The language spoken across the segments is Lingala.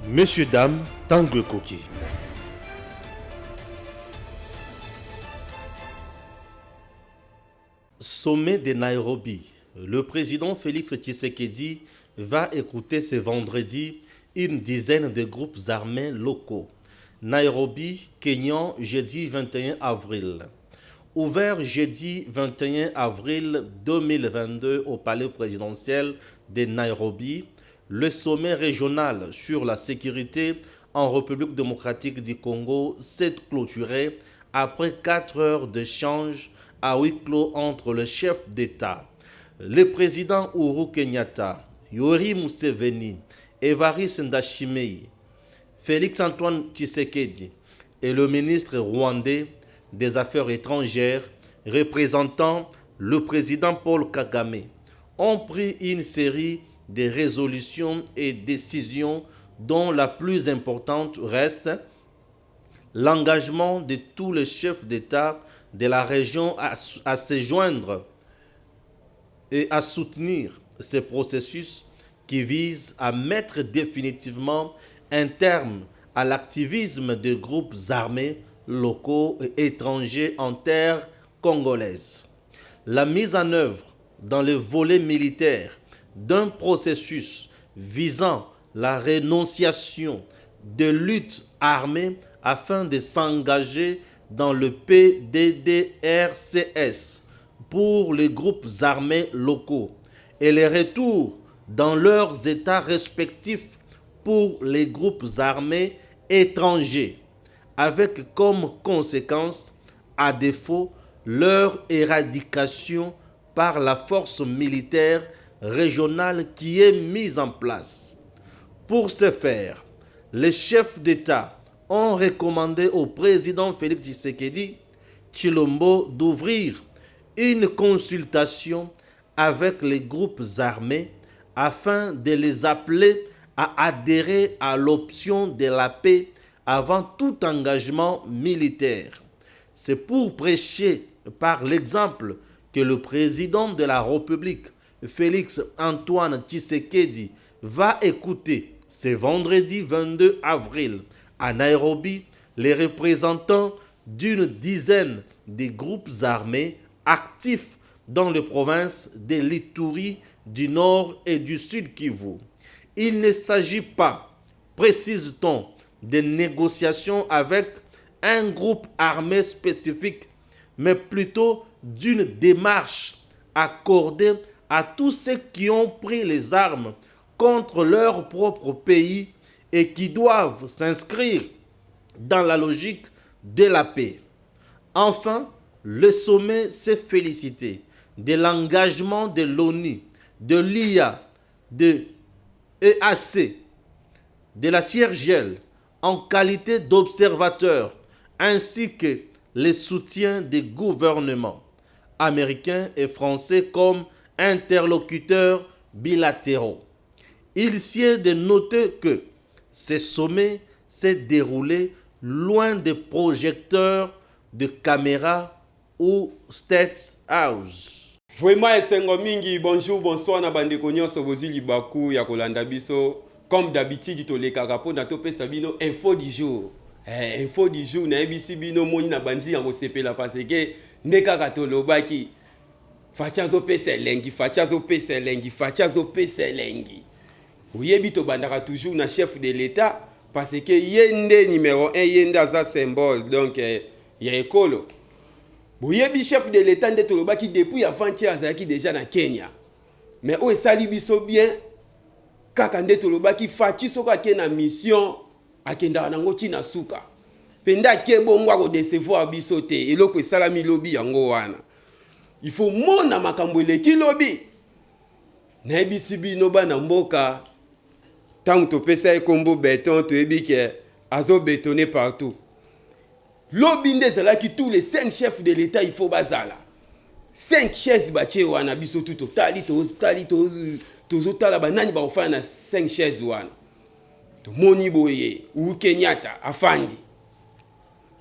Messieurs, dames, Tanguy Koki. Sommet de Nairobi. Le président Félix Tshisekedi va écouter ce vendredi une dizaine de groupes armés locaux. Nairobi, Kenya, jeudi 21 avril. Ouvert jeudi 21 avril 2022 au palais présidentiel de Nairobi, le sommet régional sur la sécurité en République démocratique du Congo s'est clôturé après 4 heures d'échange à huis clos entre le chef d'État, le président Uhuru Kenyatta, Yoweri Museveni, Evariste Ndayishimiye, Félix-Antoine Tshisekedi et le ministre rwandais des Affaires étrangères représentant le président Paul Kagame ont pris une série de résolutions et décisions dont la plus importante reste l'engagement de tous les chefs d'État de la région à se joindre et à soutenir ce processus qui vise à mettre définitivement un terme à l'activisme des groupes armés locaux et étrangers en terre congolaise. La mise en œuvre dans le volet militaire d'un processus visant la rénonciation de luttes armées afin de s'engager dans le PDDRCS pour les groupes armés locaux et les retours dans leurs états respectifs pour les groupes armés étrangers, avec comme conséquence, à défaut, leur éradication par la force militaire régionale qui est mise en place. Pour ce faire, les chefs d'État ont recommandé au président Félix Tshisekedi Tshilombo d'ouvrir une consultation avec les groupes armés afin de les appeler à adhérer à l'option de la paix avant tout engagement militaire. C'est pour prêcher par l'exemple que le président de la République, Félix-Antoine Tshisekedi, va écouter ce vendredi 22 avril à Nairobi les représentants d'une dizaine de groupes armés actifs dans les provinces de l'Ituri, du Nord et du Sud Kivu. Il ne s'agit pas, précise-t-on, de négociations avec un groupe armé spécifique, mais plutôt d'une démarche accordée à tous ceux qui ont pris les armes contre leur propre pays et qui doivent s'inscrire dans la logique de la paix. Enfin, le sommet s'est félicité de l'engagement de l'ONU, de l'IA, de EAC, de la CIRGL en qualité d'observateur, ainsi que les soutiens des gouvernements américains et français comme interlocuteurs bilatéraux. Il sied de noter que ce sommet s'est déroulé loin des projecteurs de caméras ou State House. Vraiment esengo mingi, bonjour, bonsoir na bandeko nyonso bozili baku ya kolanda biso. Comme d'habitude tolekaka po na topesa bino info du jour. Info du jour na ebisi bino moni na bandi yango sepela parce que ndekaka tolobaki fachazo pesa lengi, fachazo pesa lengi, fachazo pesa lengi. Oyebi to bandaka toujours na chef de l'État parce que yende numéro 1 yende za symbole donc ya ekolo. Boyebi chef de l'État nde tolobaki depuis avant-hier azalaki déjà na Kenya. Mais o esali biso bien kaka nde tolobaki fachi soka ke na mission akenda nango tina suka. Penda ke bongo ko décevoir biso te eloko esalami lobi yango wana. Il faut mona makambo eleki lobi. Na ebisi bino bana mboka tant to pesa ekombo béton to ebike azo bétonner partout. Lobi nde zalaki tous les 5 chefs de l'État il faut bazala. 5 chaises batie wana biso tout totali tozotala banani bakofana na 5 chaises wana. To moni boye Uhuru Kenyatta afandi.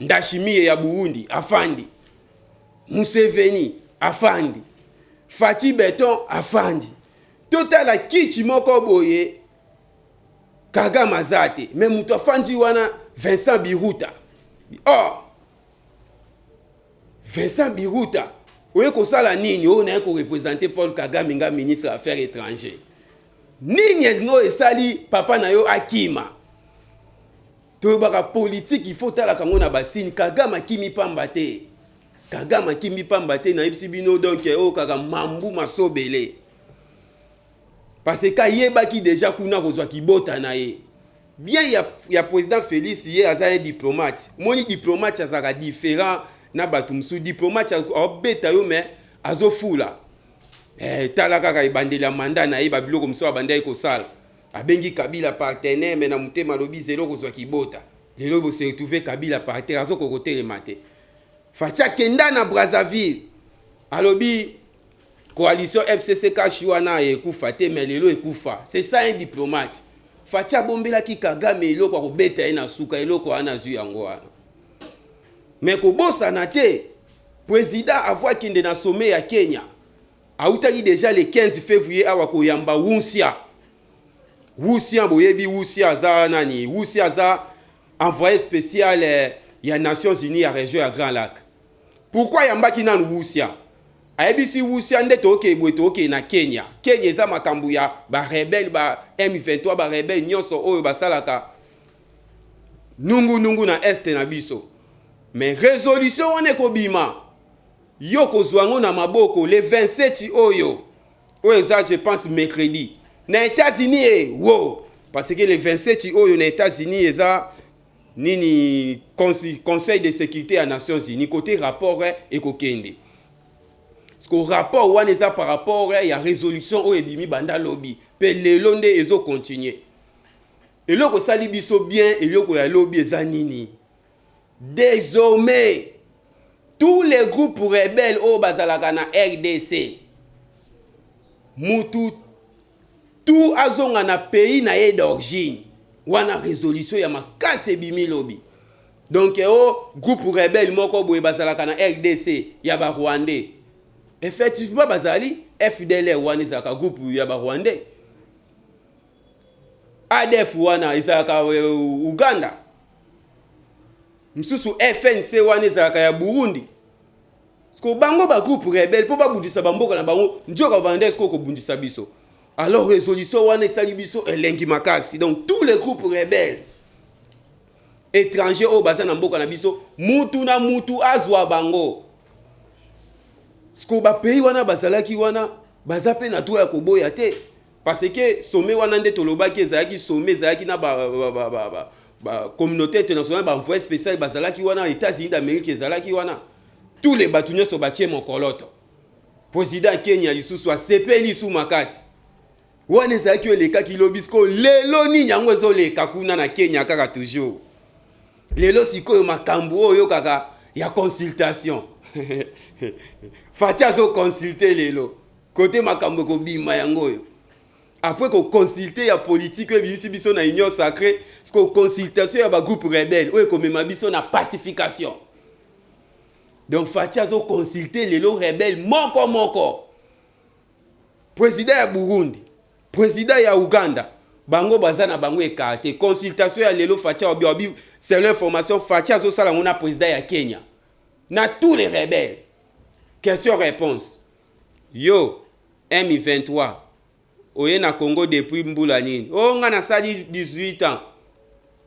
Ndayishimiye ya Burundi afandi. Museveni afandi. Fati Beton afandi. Totala kichi moko boye Kagame azate mais mutu afandi wana Vincent Biruta. Oh Vincent Biruta oye kosala nini oyo na ko représenter Paul Kagame nga ministre des Affaires étrangères. Nini ngo esali papa na yo akima. To baka politique il faut tala kango na basini Kagame akimi pamba te. Kagame akimi pamba te na yebisi bino donc o kaka mambu masobele. Parce que yeba ki déjà kuna kozwa kibota na ye. Bien ya président Félix ye aza un diplomate. Moni diplomate azaka différent na batumsu diplomate obeta yo mais azofula. Tala kaka ibandela mandat na ye ba biloko mso abanda ko sala. Abengi Kabila partenaire mais na mutema lobi zelo kozwa kibota. Lelo bo se retrouver Kabila partenaire azoko kote mate. Facha kenda na Brazzaville. Alobi coalition FCC kashiwana ekufa te mais lelo ekufa. C'est ça un diplomate. Facha bombela ki Kagame eloko ko beta ina suka eloko ana zu yango wana. Mais ko bossa na te président avoir kinde na sommet ya Kenya. Autaki déjà le 15 février awa ko yamba Wunsia. Wunsia boyebi Wunsia za nani? Wunsia za envoyé spécial ya Nations Unies à région ya Grand Lac. Pourquoi yamba ki na Wunsia? Aebisi Wunsia nde toke bweto oke na Kenya. Kenya eza makambu ya ba rebelle ba M23 ba rebelle nyonso oyo basalaka nungu na est na biso. Mais résolution wana ekobima. Yo kozwango na maboko le 27 oyo. Oyo ça je pense mercredi. Na États-Unis wo parce que le 27 oyo na États-Unis eza nini conseil de sécurité à Nations Unies côté rapport ekokende. Parce que rapport wana eza par rapport ya résolution oyo ebimi banda lobby pe lelo nde ezo continuer. Eloko sali biso bien eloko ya lobby eza nini? Désormais tous les groupes rebelles au bazalaka na RDC mutu tout azonga na pays na ye d'origine wana résolution ya makase bimi lobby. Donc groupe rebelle moko boye bazalaka na RDC ya ba Rwandais. Effectivement bazali FDLR wana izaka groupe ya ba Rwandais. ADF wana izaka Uganda. Msusu FNC wana izaka ya Burundi. Sko bango ba groupe rebelle po ba bundisa bamboka na bango njoka bande sko ko bundisa biso. Alors résolution wana esali biso elengi makasi. Donc tous les groupes rebelles étrangers au bassin na mboka na biso mutu na mutu azwa bango. Sko ba pays wana bazalaki wana bazape na to ya koboya te parce que sommet wana nde tolobaki ezalaki sommet ezalaki na ba communauté internationale ba envoyé spécial bazalaki wana États-Unis d'Amérique ezalaki wana tous les batunyos so batie mokoloto président Kenya lisusu asepeli su makasi wana ezalaki oleka kilobisko lelo ni nyango ezoleka kuna na Kenya kaka toujours lelo sikoyo makambo oyo kaka ya consultation Facha zo consulter lelo côté makambo ko bima yango yo après ko consulter ya politique bisi biso na union sacrée ko consultation ya ba groupe rebelle oyo ko mema biso na pacification. Donc Facha zo consulter lelo rebelle moko président ya Burundi président ya Uganda bango bazana bango ekate consultation ya lelo Facha obi c'est l'information Facha zo sala ngona président ya Kenya na tous les rebelles. Question-réponse. Yo, M23. Oye na Congo depuis mbula nini. O nga na sali 18 ans.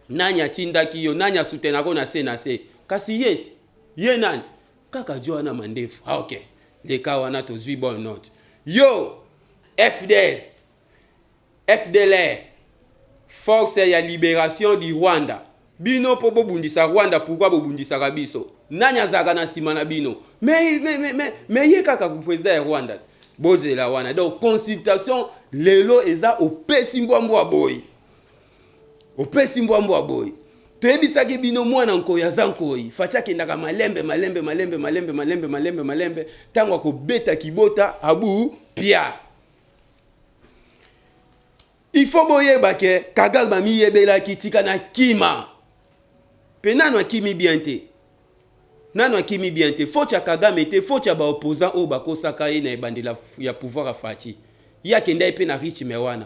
Nanya tindaki yo, nanya soutenako na se. Kasi yes. Ye nani? Kaka Joana Mandefu. Ah ok. Leka wana to zwi bon note. Yo, FDLR. Force ya libération du Rwanda. Bino po bobundisa Rwanda pourquoi bobundisa kabiso? Nanya zaka na sima na bino. Mais ye kaka ku président ya Rwanda. Boze la wana. Donc consultation lelo eza opesi mbwambwa boy. Opesi mbwambwa boy. Toyebisaki bino mwana nko ya zankoi. Facha kendaka malembe. Tango ko beta kibota abu pia. Il faut boyeba ke Kagame mi yebela kitika na kima. Penano akimi bien te. Nano akimi bien te. Faut ya Kagame te, faut ya ba opposant o bakosaka ye na ebandela ya pouvoir afati. Ya kenda epe na rich mewana.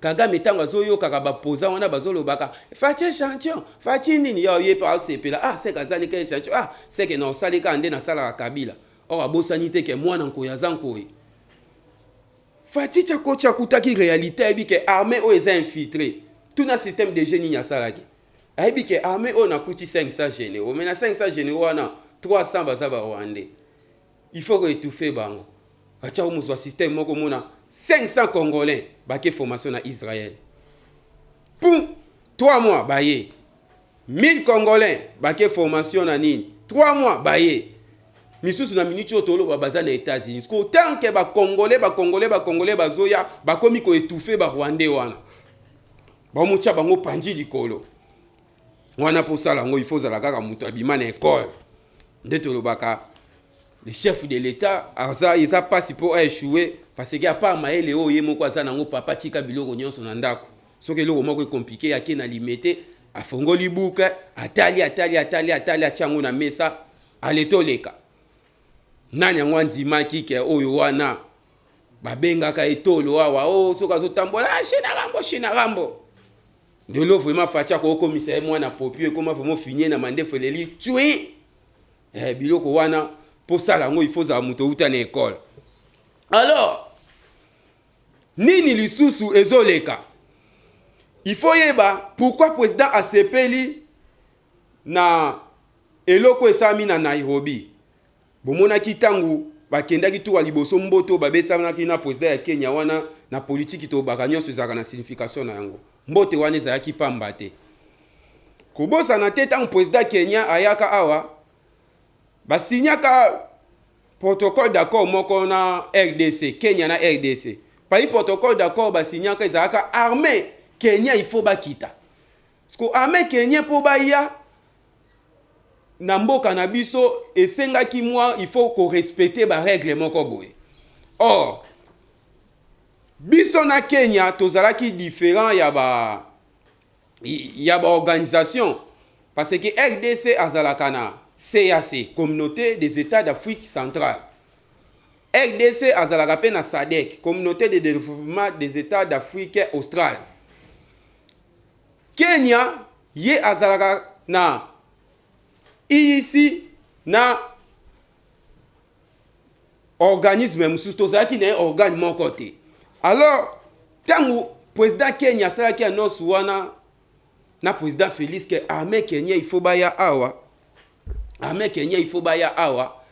Kagame tango azoyoka ka bapoza wana bazolobaka fatie champion fatie nini yo ye pa sepela ah c'est kazali ke champion ah c'est que non salika ande na sala Kabila or abosani te ke mwana nkoya zankoyi fatie cha kocha kutaki réalité bi ke armée o eza infiltré tout na système de génie nya salaki aibi ke armée o na kuti 500 généraux mais na 500 généraux wana 300 bazaba rwandais il faut étouffer bango acha umuzwa système moko mona 500 Congolais baké formation na Israël. Pour 3 mois baye. 1000 Congolais baké formation na nini. 3 mois baye. Misusu na minute otolo baza na États-Unis. Ko tant que ba Congolais bazoya bakomi ko étouffer ba Rwandais wana. Ba mucha bango panji likolo. Wana posala ngo il faut zala kaka mutu abima na école. Ndetolo baka le chef de l'État ils a pas si pour échouer parce qu'il y a pas maele o yemo kwa za nango papa tika biloko nyonso na ndako soki eloko moko compliqué yake na limité afongoli buka atali achango na mesa aletoleka nani yango ndimaki ke oyo wana babengaka etolo wawa o soka zotambola shina rambo de lo vraiment fatia ko commissaire mwana popio comment vraiment finir na mandefu leli tui biloko wana pour ça là il faut za muto uta na école. Alors nini lisusu ezoleka il faut yeba pourquoi président asepeli na eloko esami na Nairobi bomona kitangu bakendaki tu liboso mboto babetanaki na président ya Kenya wana na politique to bakanyonso ezaka na signification na yango mbote wana ezaki pamba te kobosa na teta un président Kenya ayaka awa basinyaka protocole d'accord moko na RDC Kenya na RDC pa protocole d'accord basinyaka ezaka armée Kenya il faut bakita parce que armée Kenya po baya na mboka na biso esengaki moi il faut ko respecter ba règle moko boye or biso na Kenya tozalaki différent ya ba organisation parce que RDC azalaka na CAC, Communauté des États d'Afrique centrale. RDC azalaka pe na SADC, Communauté de développement des États d'Afrique australe. Kenya ye azalaka na ici na organisme mususu tozalaki na organe moko te. Alors tangu président Kenya salaki annonce wana na président Félix que armée Kenya il faut baya awa armée Kenya il faut baya awa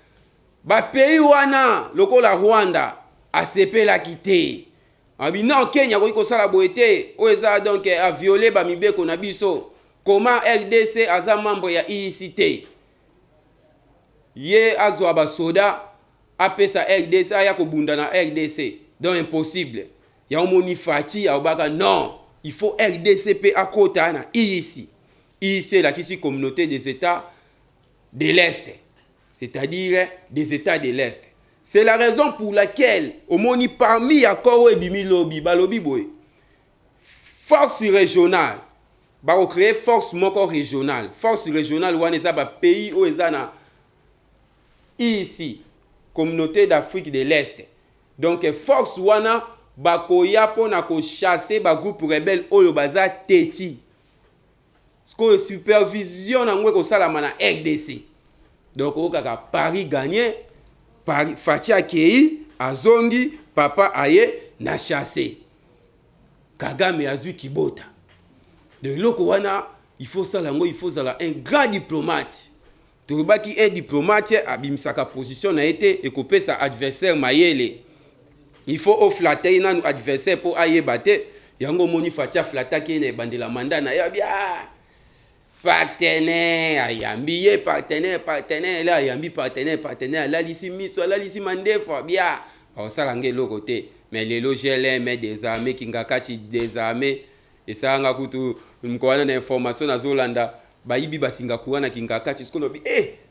ba pays wana lokola Rwanda asepela kite abi non Kenya ko sala boete o eza donc a violer ba mibeko na biso comment RDC aza membre ya ICT ye azwa ba soda apesa RDC aya ko bunda na RDC donc impossible ya omoni fati ya obaka non il faut RDCP à côté na ICT ICT la qui communauté des États de l'Est, c'est-à-dire des États de l'Est. C'est la raison pour laquelle, au moni parmi Yakoro et Bimi Lobby, Balobi Boy, force régionale, va créer force moko régionale. Force régionale, ou est un pays où est ici, communauté d'Afrique de l'Est. Donc, force wana, bakoya pona ko chasser ba groupe rebelle oyo baza teti. Parce que supervision n'angwe ko salama na RDC. Donc au kaka Paris gagné, Paris Fatia Kei azongi papa aye na chassé. Kagame azui kibota. De loko wana il faut salango il faut zala un grand diplomate. Turubaki est diplomate abimisaka position na été et couper sa adversaire mayele. Il faut au flatter na adversaire pour aye batte. Yango moni Fatia flataki ne bandela manda na ya bia. Partenaire ayambi partenaire là ayambi partenaire là lisi miso là lisi mandefo bia au salange lokote mais les logels mais des armées kingakati des armées et ça nga kutu mkoana na information na Zolanda bayibi basinga kuana kingakati sikono bi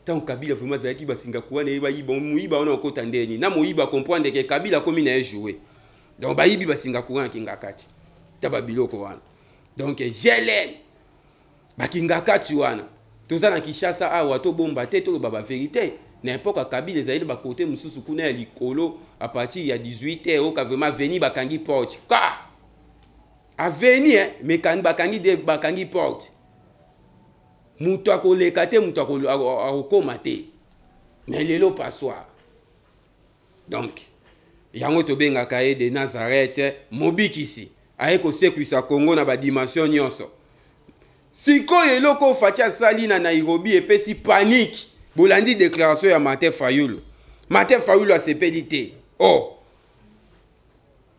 tant Kabila vraiment zaki basinga kuana bayiba muiba ona okota ndeni na muiba comprendre que Kabila comme il a joué donc bayibi basinga kuana kingakati taba biloko wana donc gelen bakingakati wana toza na Kinshasa awa to bomba te to baba vérité n'importe Kabila ezali ba côté mususu kuna ya likolo à partir ya 18h au ka vraiment venir bakangi porte ka avenir mais bakangi porte mutu akoleka te mutu akokoma te mais lelo passoir. Donc yango tobengaka ye de Nazareth mobikisi aye kosekwisa Congo na badimension nyonso. Sikoyo eloko Fachi asali na Nairobi epesi panique bolandi déclaration ya Martin Fayulu. Martin Fayulu asepeli te. Oh,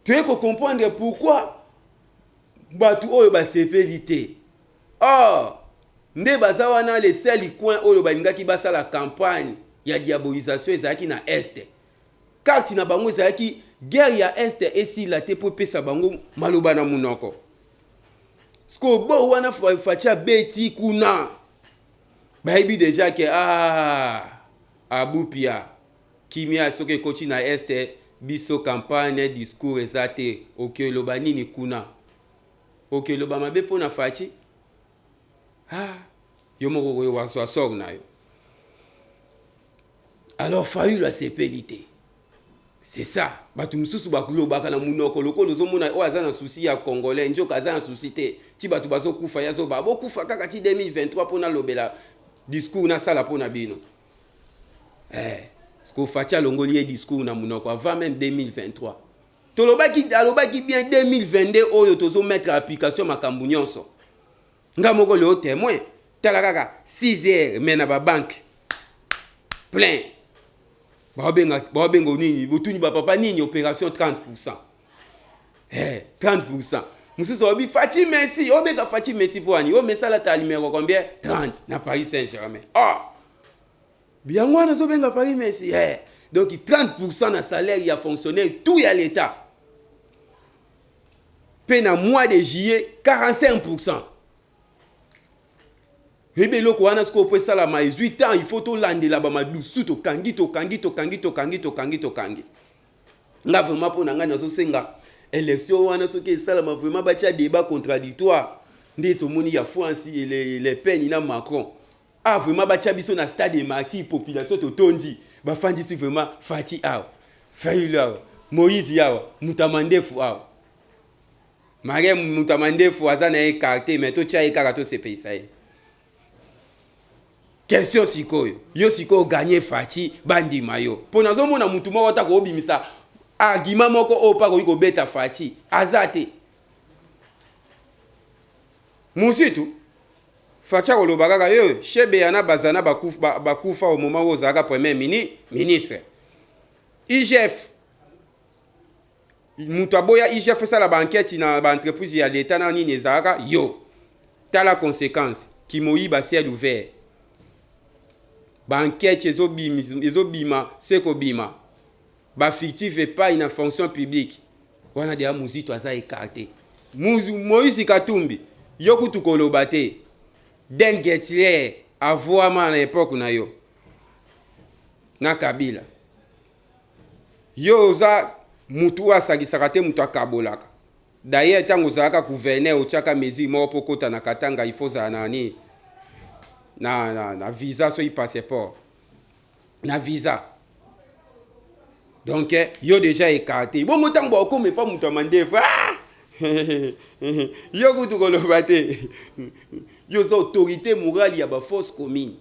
tu es comprendre pourquoi batu oyo basepeli te. Oh, nde baza wana le seul coin oyo balingaki basala campagne ya diabolisation ezalaki na Est. Kati na bango ezalaki guerre ya Est esila te po pesa bango maloba na munoko. Sko bo wana Fachi beti kuna. Bayebi déjà que abupia kimia soke kochi na Est biso campagne discours ezate oke loba nini kuna. Oke loba mabe po na Fachi. Yo moko koyo waso asog na yo. Alors Fayulu asepeli te. C'est ça. Batu mususu bakulo baka na munoko lokolo zomona o azana souci ya congolais njoka azana souci te. Ti batu bazo kufa yazo babo kufa kaka ti 2023 pona lobela discours na sala pona bino. Sko Fachi alongoli discours na munoko avant même 2023. Alobaki bien 2022 oyo tozo mettre application makambu nyonso. Nga moko le témoin tala kaka 6 heures mena ba banque plein. Babengo nini botuni ba papa nini opération 30%. 30%. Mususu obi Fachi merci, obeka Fachi merci pour ani. O mesala ta numéro combien? 30 na Paris Saint-Germain. Bien moi na zo benga Paris merci. Donc 30% na salaire ya fonctionnaire tout ya l'état. Pe na mois de juillet 45%. Rebe loko wana sko po sala ma 18 ans il faut to landela ba madusu to kangi. Nga vraiment po nanga nazo senga élection wana soki sala ma vraiment ba tia débat contradictoire. Nde to moni ya France et les peines na Macron. Vraiment ba tia biso na stade de Martyrs population to tondi. Ba fandi si vraiment Fachi awa. Fayulu awa. Moïse awa. Mutamandefu awa. Mare Mutamandefu azana écarté mais to tia écarté to se pays ça. Question sikoyo. Yo sikoyo gagner Fachi bandi mayo. Pona zo mona mutu moko ta ko obimisa argument moko opa ko beta Fachi azate. Musitu Fachi ko lobaka yo shebe yana bazana bakufa au moment où zaka premier ministre. IGF mutu aboya IGF sala ba enquête na ba entreprise ya l'état na nini zaka yo. Tala conséquence qui moyiba ciel ouvert. Banquette ezobima seko bima ba fictif et pas une fonction publique wana dia muzito aza écarté Moïse Katumbi yokutu koloba te Den Getler avoama na époque na yo na Kabila yo za mutu asagisaka te mutu akabolaka d'ailleurs tango zaka gouverneur otiaka mezi moko pokota na Katanga il faut za nani na visa so y passeport na visa donc yo déjà écarté bon motango ba ko me pas Mutamandefu yo kutu koloba te yo za autorité morale ya ba force commune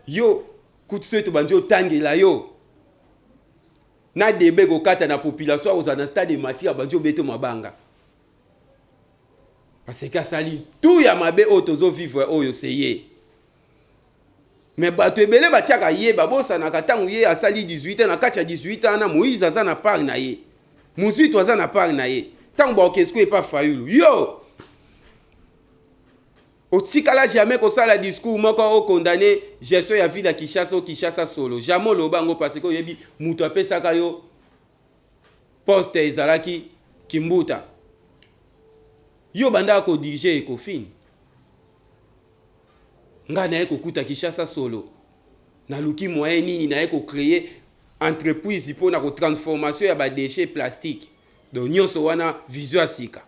yo kutu seto banjo tangela yo na debe ko kata na population aux na stade de Martyrs banjo beto mabanga. Parce que sali tout ya mabe otozo vivre oyo seye. Mais bato ebele batiaka ye babosa na katangu ye asali 18 ans na kacha 18 ans na Moïse aza na part na ye. Musito aza na part na ye. Tango ba okesko e pa Fayulu. Yo. Otikala jamais ko sala discours moko o condamner gestion ya ville ya Kinshasa solo. Jamais lobango parce que yebi muto apesaka yo poste ezalaki Kimbuta. Yo banda ko dirige Ecofin. Nga na eko kuta Kinshasa solo. Na luki moyen nini na eko créer entreprise pour na ko transformation ya ba déchets plastiques. Donc nyonso wana vision asika.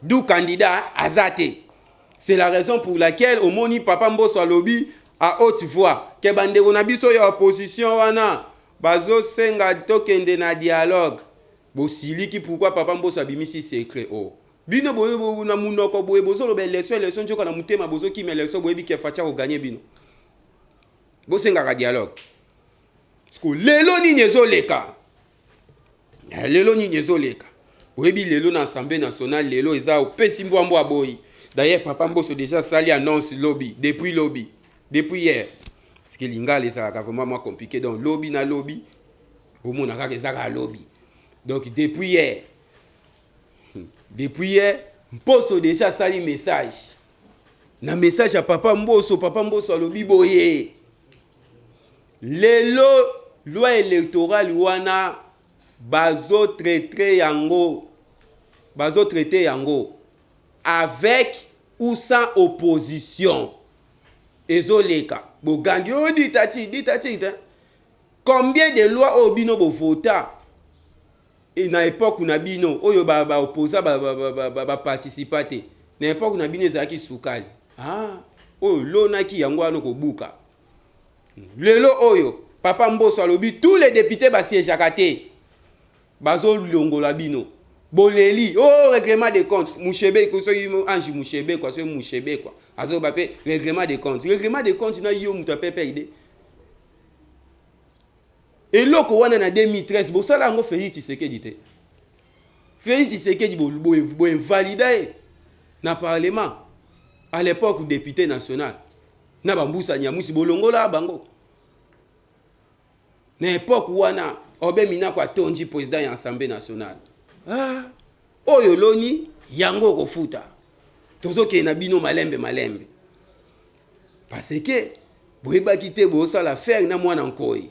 Du candidat azate. C'est la raison pour laquelle omoni papa Mbosso alobi à haute voix que bandeko na biso ya opposition wana bazo senga tokende na dialogue bosiliki pourquoi papa mboso abimisi secret o bino boye na munoko boye bozo lobe leso njoka na mutema bozo ki leso boye bike facha ko gagner bino bosenga ka dialogue sko lelo ni nyezoleka oyebi lelo na assemblée nationale lelo eza opesi mbwambo aboyi d'ailleurs papa mboso déjà sali annonce lobby depuis hier parce que lingala ezalaka vraiment moins compliqué donc lobby na lobby omonaka ezaka lobby donc depuis hier mposo déjà sali message na message ya papa mboso alobi boye lelo loi électorale wana bazo traiter yango avec ou sans opposition ezoleka bogangi o ditati combien de lois au bino bo vota et na époque na bino oyo ba opposa ba participer te na époque na bino ezaki sukali oyo lonaki yango ano kobuka lelo oyo papa mboso alobi tous les députés ba siégeaka te bazo longola bino boleli règlement de comptes Mouchebe ko so ange Mouchebe quoi so Mouchebe quoi azo ba pe règlement de comptes na yo muta pepe ide eloko wana na 2013 bosala ngo Félix Tshisekedi te Félix Tshisekedi bo invalidé na parlement à l'époque député national na bambusa nyamusi bolongola bango na époque wana obemina kwa tonji président ya assemblée nationale oyo loni yango kofuta tozoke na bino malembe parce que boyebaki te bosala faire na mwana nkoi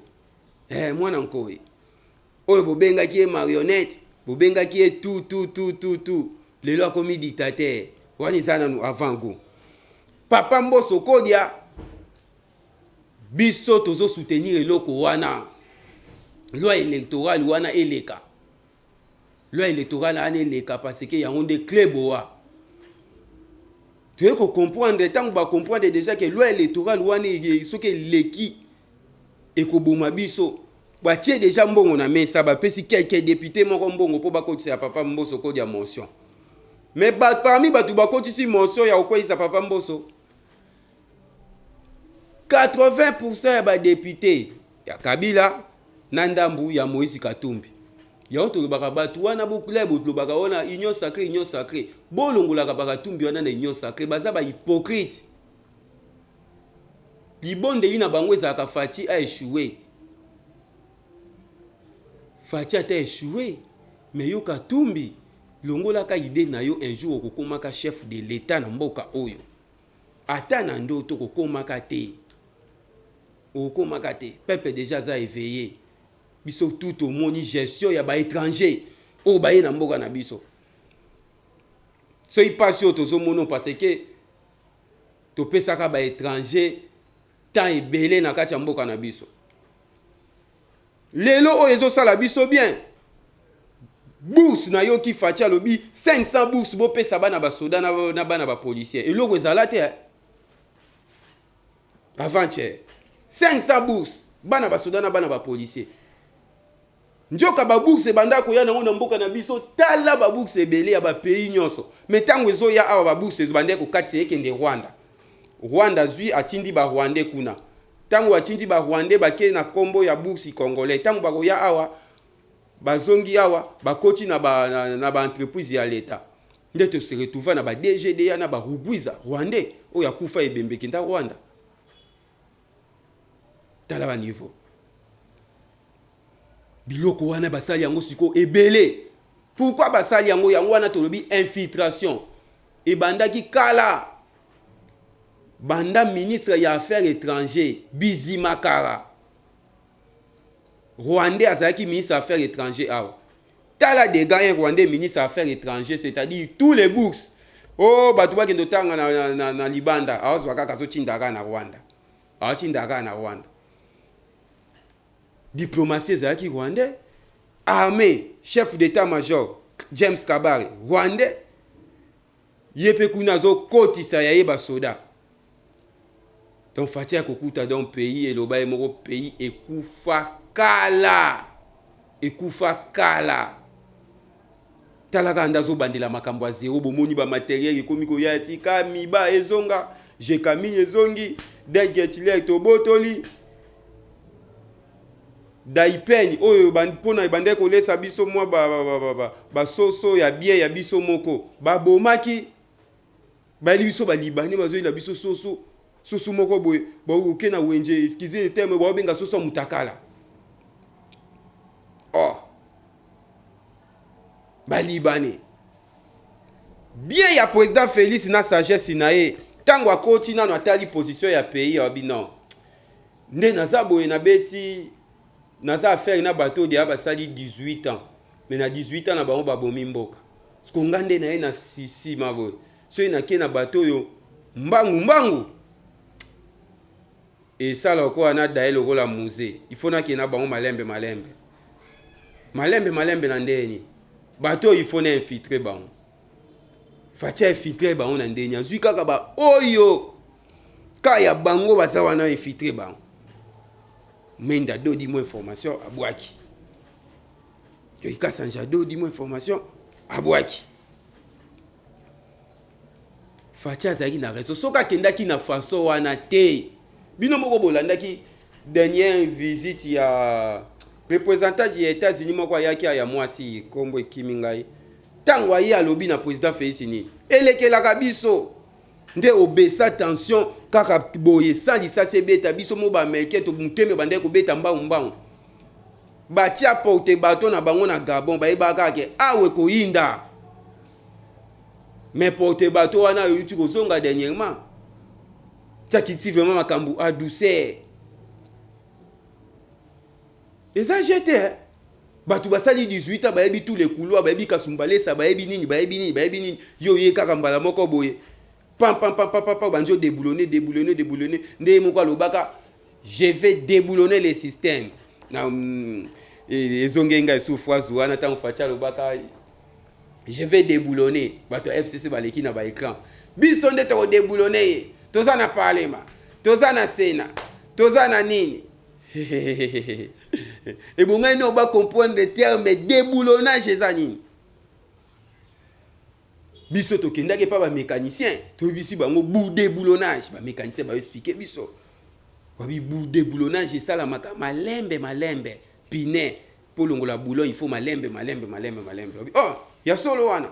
oyo bobengaki ye marionnette bobengaki ye tout lelo akomi dictateur wani sana nu avant go papa mboso kodia biso tozo soutenir eloko wana loi électorale wana eleka loi électorale wana eleka parce que yango nde clé boa tu veux comprendre tant ba comprendre déjà que loi électorale wana soki leki ekoboma biso batie déjà mbongo na mesa bapesi quelques députés moko mbongo po bakotisa papa mboso kodia motion mais parmi batu bakotisi motion ya okoyisa papa mboso 80% ya ba député ya Kabila na ndambu ya Moïse Katumbi ya otolobaka batu wana bokule botolobaka wana union sacrée bolongolaka bakatumbi wana na union sacrée baza ba hypocrite libonde yina bango ezalaka Fati a échoué Fati a échoué mais yo Katumbi longolaka idée na yo un jour okokomaka chef de l'état na mboka oyo ata na ndoto kokomaka te peuple déjà za éveillé biso tout au moni gestion ya ba étranger o ba na mboka na biso so il passe tozo mono parce que to pesaka ba étranger tant ebele na kati ya mboka na biso lelo o ezo sala biso bien bourse na yo ki Fati alobi 500 bourse bo pesa bana ba soda na bana ba policier eloko ezala te avant-hier 500 bourse bana ba soda na bana ba policier njoka ba bourse banda ko ya na mboka na biso tala ba bourse ebele ya ba pays nyonso mais tango ezo ya awa ba bourse bande ko kati ekende Rwanda zui atindi ba Rwandais kuna tango atindi ba Rwandais bake na kombo ya bourse congolais tango ba ko ya awa bazongi awa bakoti na ba entreprise ya l'État ndeto se retrouver na ba DGDA na ba Rugwiza Rwandais oya kufa ebembe kinda Rwanda tala ba niveau biloko wana basali yango siko ebele pourquoi basali yango wana tolobi infiltration e bandaki kala banda ministre ya affaires étrangères Bizimakara Rwandais azaki ministre affaires étrangères awa tala des gars Rwandais ministre affaires étrangères c'est-à-dire tous les bourses batu bakendo tanga na libanda awazwa kaka zo tindaka na Rwanda diplomatie ezalaki Rwandais armée chef d'état-major James Kabare Rwandais yepe kuna zo kotisa ya yeba soda donc fatia kokuta donc pays eloba ye moko pays ekufa kala talaka ndazo bandela makambo ya zero bomoni ba matériel ekomi koya sika miba ezonga jekami ezongi dengetile to botoli daipeni oyo mpona ebande kolesa biso mwa basoso ya bien ya biso moko babomaki bali biso balibane bazoyela biso soso moko boye baoke na wenje eskize terme baobenga soso mutakala balibane bien ya président Félix na sagesse na ye tango akoti nano atali position ya pays ya bino nde naza boye na beti naza affaire na bateau de basali 18 ans mais na 18 ans na bango babomi mboka skonga nde na ye na sisi maboye so na ke na bateau yo mbangu et ça là quoi na dae lokola musée il faut na ke na bango malembe na ndeni bateau il faut na infiltrer bango fatia infiltrer bango na ndeni azui kaka ba oyo kaya bango baza wana infiltrer bango menda do di mo information abwaki yo ikasanja do di mo information abwaki fatia zaki na réseau soka kendaki na faso wana te bino moko bolandaki dernière visite ya représentant des États-Unis moko yaki ya mwasi kombo ekimi ngai tango ayi alobi na président Félix ni elekelaka biso nde obesa tension kaka boye sali sa sebeta biso mo ba meke to muteme bande ko beta mbangu batia porte bato na bango na Gabon ba ibaka ke awe ko inda mais porte bato wana yuti ko zonga dernièrement takiti vraiment makambu a douceur eza jete batu basali 18 ans bayebi tous les couloirs bayebi kasumbalesa bayebi nini yo ye kaka mbala moko boye pam banjo déboulonner nde moko alobaka je vais déboulonner les systèmes na ezongenga souffrance wana tango fatia alobaka je vais déboulonner bato FCC baleki na ba écran biso nde to déboulonner toza na parlement toza na sénat toza na nini et bon on va comprendre le terme déboulonnage eza nini biso to kendake pa ba mécanicien to bisi bango bout déboulonnage ba mécanicien ba expliquer biso ba bi bout déboulonnage ça la malembe pinet pour longola boulon il faut malembe oh ya solo wana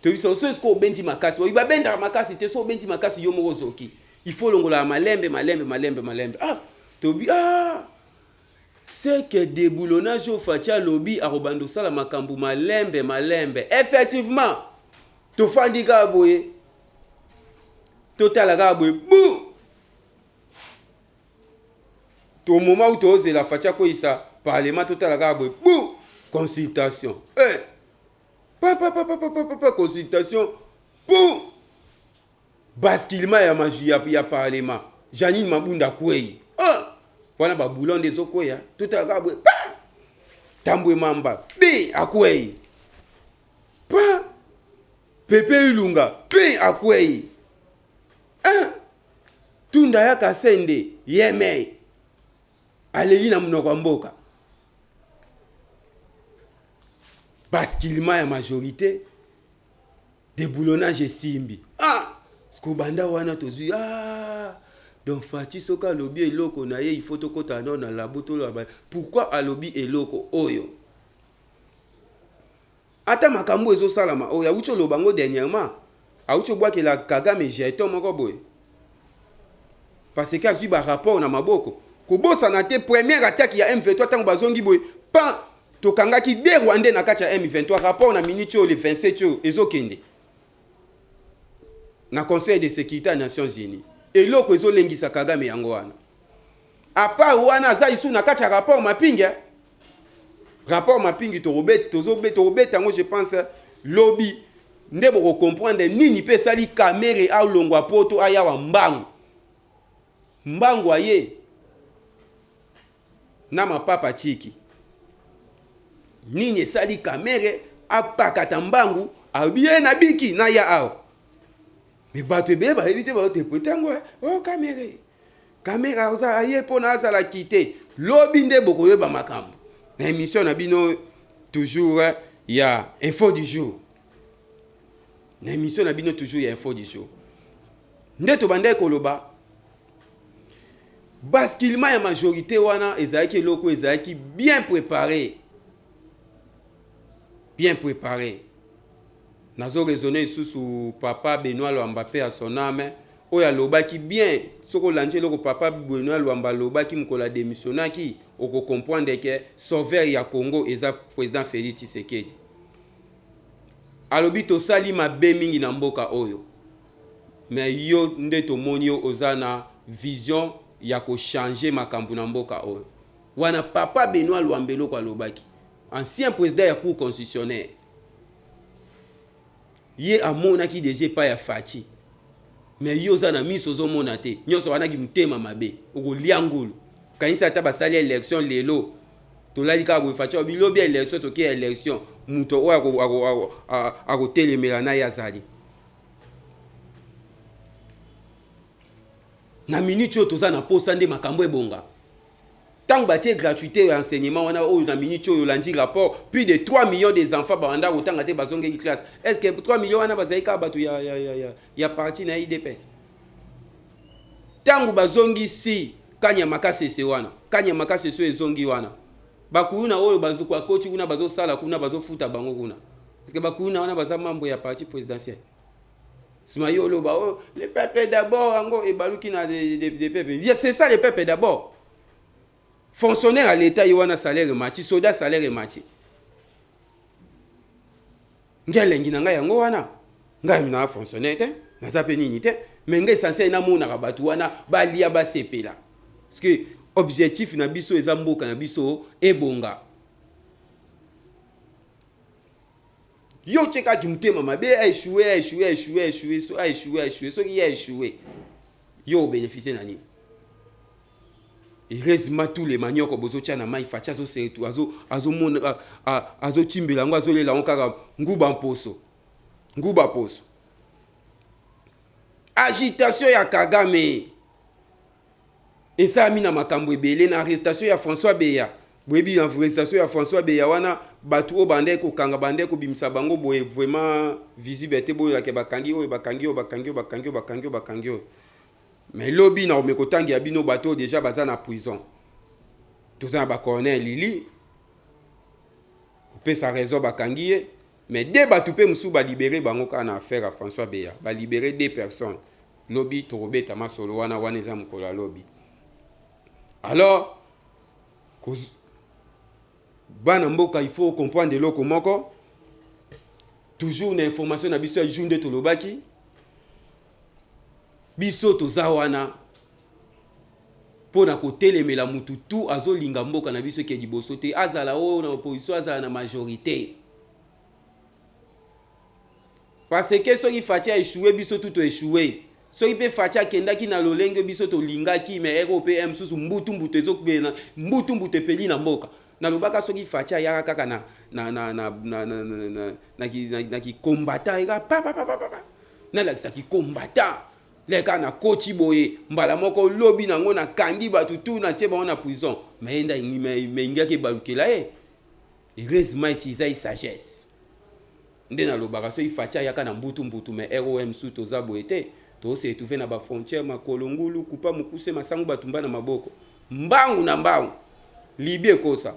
to biso so esko benti makasi ba benda makasi te so benti makasi yo moko zoki il faut longola malembe tobi c'est que déboulonnage au fatia lobby a robando sala makambu malembe effectivement to fandi ka boye total ka boye bou to moment où to ose la fatia ko isa parlement total ka boye bou consultation papa consultation bou basculement ya majuya ya parlement Janine Mabunda kwei wana ba boulon des okoya tout à kabwe tambwe mamba bi akwei pa pepe ilunga bi akwei tunda ya kasende yeme aleli na munoko mboka basculement ya majorité déboulonnage simbi skobanda wana tozui donc Fati soka lobi eloko na ye il faut to kota non na labo to la pourquoi alobi eloko oyo ata makambo ezo salama oya ucho lobango dernièrement aucho boake la Kagame jeton moko boy parce que azui ba rapport na maboko ko bossa na te première attaque ya M23 tango bazongi boy pa to kangaki de Rwandais na kati ya M23 rapport na minute le 27 ezo kende na Conseil de sécurité des Nations Unies eloko ezolengisa Kagame yango wana apa wana za isu na kati ya rapport mapingi to robet yango je pense lobby nde boko comprendre nini pe sali kamere a longwa poto aya wa mbangu aye na mapapa chiki nini sali kamere apakata mbangu abie na biki na ya ao mais bato ebe ba evite ba te potango oh kamere caméra oza aye pona azala kite lobi nde bokoyeba makambo na émission na bino toujours ya info du jour na émission na bino toujours ya info du jour nde tobanda koloba basculement ya majorité wana ezalaki eloko ezalaki bien préparé nazo raisonner sous papa Benoît Luamba pe à son âme oyo alobaki bien soko lanje loko papa Benoît Luamba alobaki mkola démissionnaki oko comprendre que sauveur ya Congo eza président Félix Tshisekedi alobi tosali mabe mingi na mboka oyo mais yo nde tomoni yo ozana vision ya ko changer makambo na mboka oyo wana papa Benoît Luamba loko alobaki ancien président ya cour constitutionnelle ye amonaki déjà pas ya Fachi mais yo za na miso zo mona te nyoso wana ki mutema mabe okolia ngulu kanisa ata basali élection lelo tolali ka bo Fachi bilobi élection to ki élection muto o ako telemela na yazali na minute toza na posa nde makambo ebonga tant batie gratuité et enseignement wana o na minute yo landi rapport plus de 3 millions des enfants banda otanga te bazonge ki classe est-ce que 3 millions wana bazaika batu ya parti na IDPS tangu bazongi si kanya makasese wana kanya makasese ezongi wana bakuna oyo bazukwa koti kuna bazo sala kuna bazo futa bango kuna parce que bakuna wana baza mambo ya parti présidentiel sima yo lo ba oh le peuple d'abord ango e baluki na des peuples c'est ça le peuple d'abord. Fonctionnaire à l'État, il y a un salaire mati, soldat salaire mati. Ngelengi na ngai yango wana. Ngai mina fonctionnaire te, na zape nini te, mais ngai censé na mona ka batu wana ba lia ba sepela. Parce que objectif na biso eza mboka na biso ebonga. Yo cheka ki mutema mabe a échoué, so ki a échoué. Yo bénéficier nani. Il reste tous les manières que bozo tia na mai facha zo setu azo mona azo timbela ngo azo lela onkaka nguba poso agitation ya Kagame esa mina makambo ebele na arrestation ya François Beya boyebi na arrestation ya François Beya wana batu o bande ko kanga bande ko bimisa bango boye vraiment visible te boye la ke bakangi mais lobby na omekotangi ya bino bato déjà baza na prison toza na ba colonel Lili pe sa raison bakangi mais deux bato pe musu ba libérer bango kana affaire à François Beya ba libérer 2 personnes lobby to robeta masolo wana eza mkola lobby alors bana mboka il faut comprendre loko moko toujours na information na biso ya journée to lobaki biso toza wana pona kotelemela mutu tu azolinga mboka na biso ke liboso te azala oyo na opposition azala na majorité parce que soki Fachi a échoué biso tout échoué soki pe Fachi akendaki na lolenge biso to lingaki mais ROPM susu mbutu ezokubena mbutu epeli na mboka na lobaka soki Fachi ayaka kaka na ki combattant ega pa na lakisa ki combattant leka na koti boye mbala moko lobby nango na kangi batu tu na tie bango na prison mais enda ingaki balukela heureusement utilisai sagesse nde na lobaka so Fachi yaka na mbutu mais ROM su toza boye te to se trouver na ba frontière makolo ngulu kupa mukuse masangu batumba na maboko mbangu na mbangu libye kosa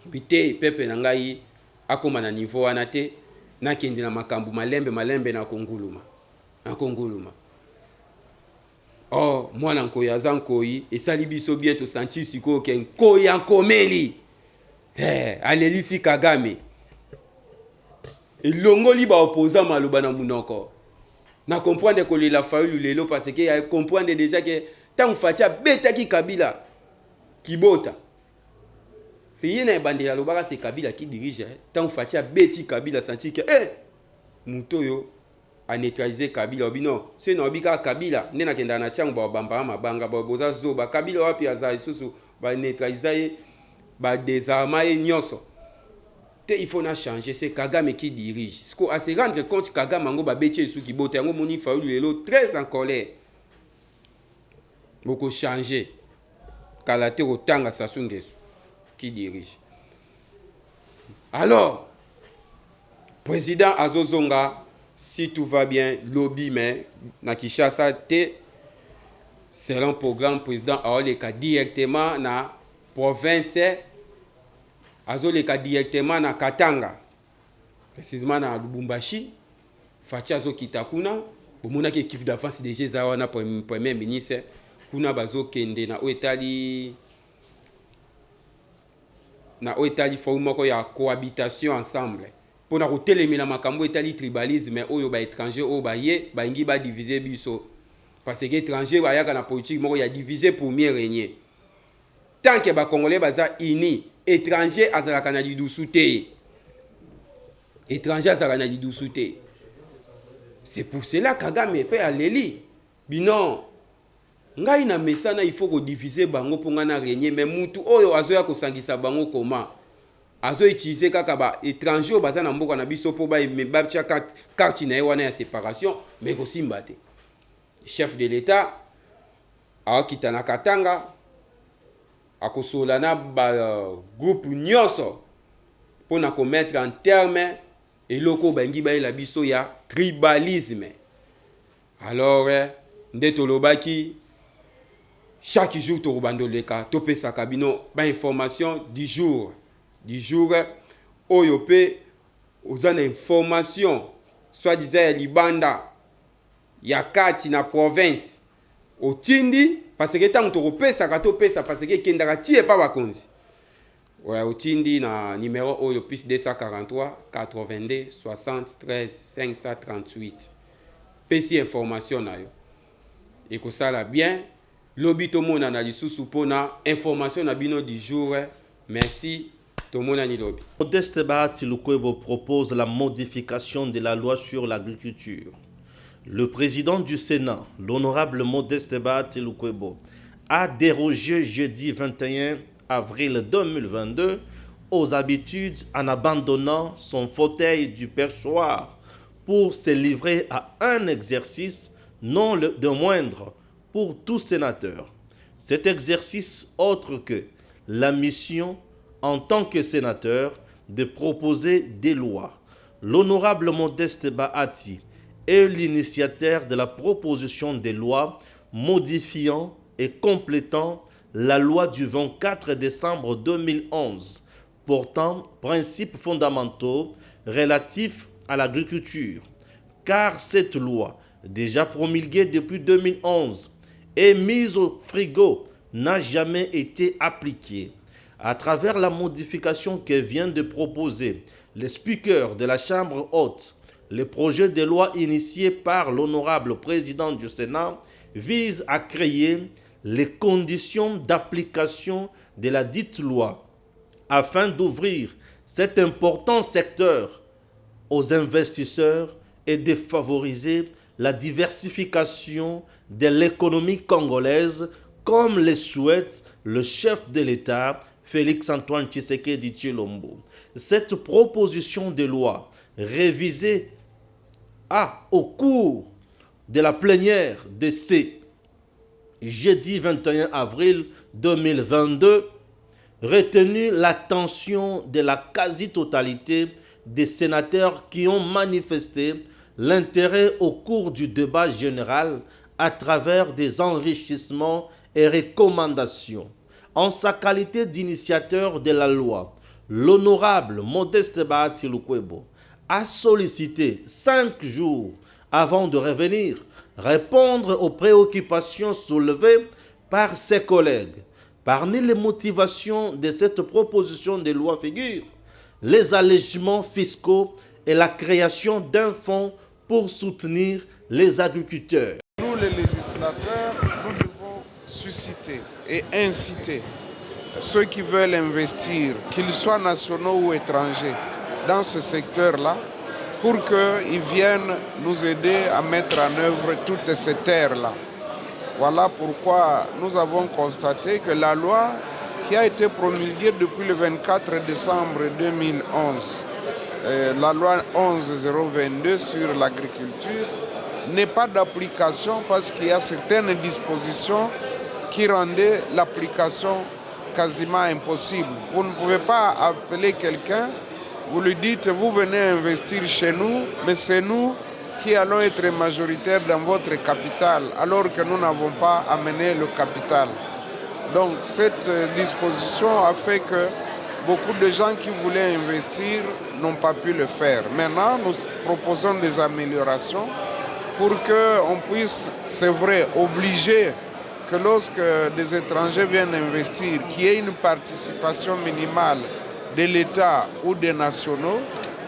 bite pepe na ngai akoma na niveau wana te na kendi na makambu malembe na konguluma oh mwana nkoyi aza nkoyi esali biso bien to sentir siko ke nkoyi ankomeli alelisi Kagame elongoli ba opposant maloba na munoko na comprendre que la faulu lelo parce que ya comprendre déjà que tant Fachi betaki Kabila kibota c'est yena bandela lobaka c'est Kabila qui dirige tant Fachi beti Kabila sentir que mutoyo a neutraliser Kabila bino c'est no bika Kabila ndena kenda na changu ba bamba mabanga ba boza zoba Kabila wapi aza isusu ba neutraliser ba désarmer nyonso te il faut na changer c'est Kagame qui dirige siko à se rendre compte Kagame ngo ba beti sou ki bote ngo moni faulu lelo très en colère Boko changer. Kalate Rotanga Sassou Nguesso qui dirige. Alors, président Azozonga, si tout va bien, lobby, mais na Kinshasa, c'est un programme président Aoleka directement na province, Azoleka directement na Katanga, précisément na Lubumbashi, Fachi Azo Kitakuna, bomona ki équipe d'avance déjà zawana premier ministre, kuna bazo kende na oetali forum ya cohabitation ensemble. Pour na kotelemela makambo etali tribalisme oyo ba étranger oyo ba ye ba ngi ba diviser biso parce que étranger ba yaka na politique moko ya diviser pour mieux régner. Tant que ba congolais baza unis, étranger azalaka na lidusu te. Étranger azalaka na lidusu te. C'est pour cela Kagame pe aleli binon ngai na mesana il faut ko diviser bango pour ngana régner mais mutu oyo azoya ko sangisa bango comment azo utiliser kaka ba étranger baza na mboka na biso po ba me tia carte na wana ya séparation mais ko simba te. Chef de l'état akita na Katanga akosolana ba groupe nyonso pour na ko mettre en terme eloko bangi ba la biso ya tribalisme. Alors ndeto lobaki chaque jour to bandoleka to pesa kabino ba information du jour oyo pe ozana information soit disant ya libanda ya kati na province otindi parce que tant to pesa ka to pesa parce que kendaka tie pa bakonzi ouais otindi na numéro oyo plus 243 82 73 538 pesi information na yo et que ça la bien lobby mona na lisusu pona information na bino du jour. Merci. Modeste Bahati Lukwebo propose la modification de la loi sur l'agriculture. Le président du Sénat, l'honorable Modeste Bahati Lukwebo, a dérogé jeudi 21 avril 2022 aux habitudes en abandonnant son fauteuil du perchoir pour se livrer à un exercice non de moindre pour tout sénateur. Cet exercice autre que la mission en tant que sénateur de proposer des lois. L'honorable Modeste Bahati est l'initiateur de la proposition des lois modifiant et complétant la loi du 24 décembre 2011 portant principes fondamentaux relatifs à l'agriculture, car cette loi, déjà promulguée depuis 2011 et mise au frigo, n'a jamais été appliquée. À travers la modification que vient de proposer le speaker de la Chambre haute, le projet de loi initié par l'honorable président du Sénat vise à créer les conditions d'application de la dite loi afin d'ouvrir cet important secteur aux investisseurs et de favoriser la diversification de l'économie congolaise comme le souhaite le chef de l'État Félix-Antoine Tshisekedi Tshilombo. Cette proposition de loi révisée au cours de la plénière de ce jeudi 21 avril 2022 retenu l'attention de la quasi-totalité des sénateurs qui ont manifesté l'intérêt au cours du débat général à travers des enrichissements et recommandations. En sa qualité d'initiateur de la loi, l'honorable Modeste Bahati Lukwebo a sollicité 5 jours avant de revenir répondre aux préoccupations soulevées par ses collègues. Parmi les motivations de cette proposition de loi figurent les allègements fiscaux et la création d'un fonds pour soutenir les agriculteurs. Nous, les législateurs, nous devons susciter et inciter ceux qui veulent investir, qu'ils soient nationaux ou étrangers, dans ce secteur-là, pour qu'ils viennent nous aider à mettre en œuvre toutes ces terres-là. Voilà pourquoi nous avons constaté que la loi qui a été promulguée depuis le 24 décembre 2011, la loi 11.022 sur l'agriculture, n'est pas d'application parce qu'il y a certaines dispositions qui rendait l'application quasiment impossible. Vous ne pouvez pas appeler quelqu'un, vous lui dites vous venez investir chez nous, mais c'est nous qui allons être majoritaires dans votre capital, alors que nous n'avons pas amené le capital. Donc cette disposition a fait que beaucoup de gens qui voulaient investir n'ont pas pu le faire. Maintenant, nous proposons des améliorations pour qu'on puisse, c'est vrai, obliger que lorsque des étrangers viennent investir, qu'il y ait une participation minimale de l'État ou des nationaux,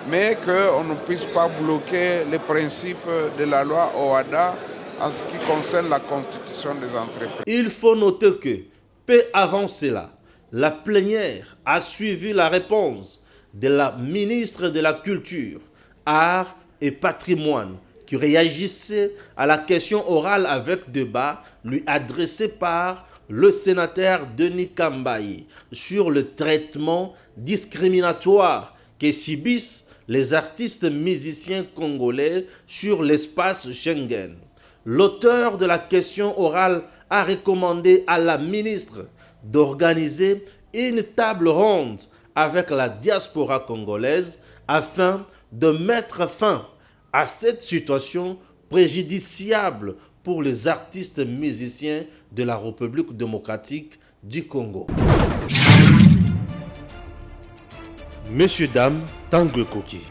mais qu'on ne puisse pas bloquer les principes de la loi OHADA en ce qui concerne la constitution des entreprises. Il faut noter que, peu avant cela, la plénière a suivi la réponse de la ministre de la Culture, Arts et Patrimoine, qui réagissait à la question orale avec débat lui adressée par le sénateur Denis Kambaye sur le traitement discriminatoire que subissent les artistes musiciens congolais sur l'espace Schengen. L'auteur de la question orale a recommandé à la ministre d'organiser une table ronde avec la diaspora congolaise afin de mettre fin à cette situation préjudiciable pour les artistes musiciens de la République démocratique du Congo. Messieurs, dames, Tanguy Koki.